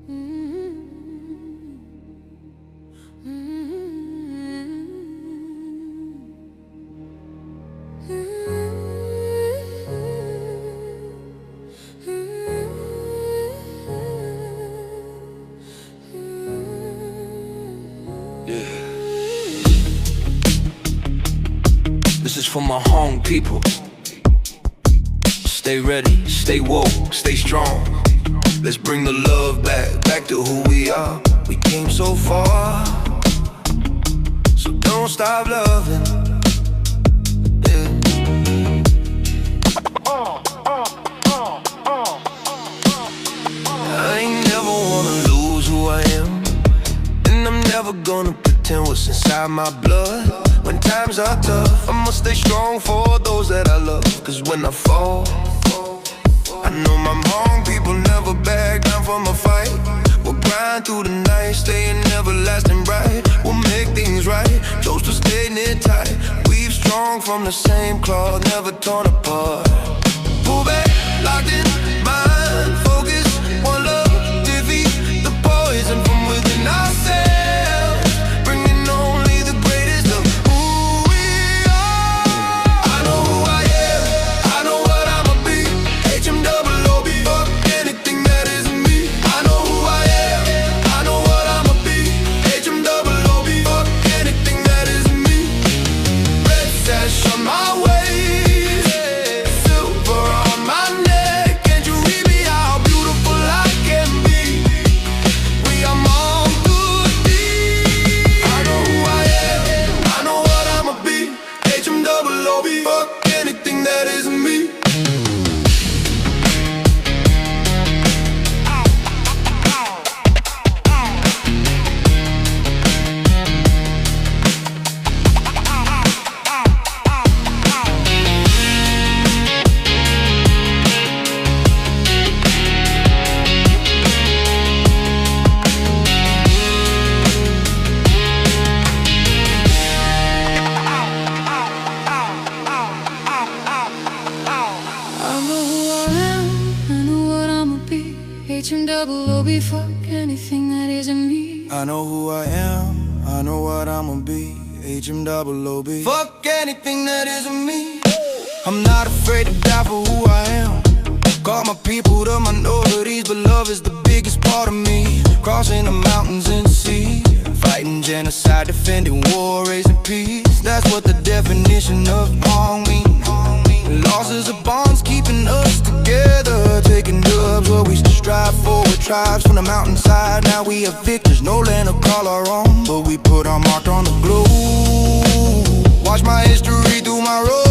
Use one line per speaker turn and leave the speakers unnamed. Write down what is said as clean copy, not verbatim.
This is for my home people. Stay ready, stay woke, stay strong. Let's bring the love back to who we are. We came so far, so don't stop loving. Yeah. I ain't never wanna lose who I am, and I'm never gonna pretend what's inside my blood. When times are tough, I'ma stay strong for those that I love. Cause when I fall, I know my home people never back down from a fight. We'll grind through the night, staying everlasting bright. We'll make things right, chose to stay near tight. We've strong from the same cloth, never torn apart. Pull back, locked in, mind, focus, one love, defeat the poison from within ourselves. Bringing only the greatest of who we are. I know who I am, I know what I'ma be. Hmoob, fuck anything that isn't me. I know who I am, I know what I'ma be. Hmoob, fuck anything that isn't me. Red sash on my waist, silver on my neck. Can't you read me how beautiful I can be? We are mom to a D. I know who I am, I know what I'ma be. Hmoob, fuck anything that isn't me.
Hmoob, fuck anything that isn't me.
I know who I am, I know what I'ma be. Hmoob, fuck anything that isn't me. I'm not afraid to die for who I am. Call my people to minorities, but love is the biggest part of me. Crossing the mountains and seas, fighting genocide, defending war, raising peace. That's what the definition of home means. Losses are bonds keeping us together, taking dubs where we strive for. With tribes from the mountainside, now we are victors. No land to call our own, but we put our mark on the globe. Watch my history through my road.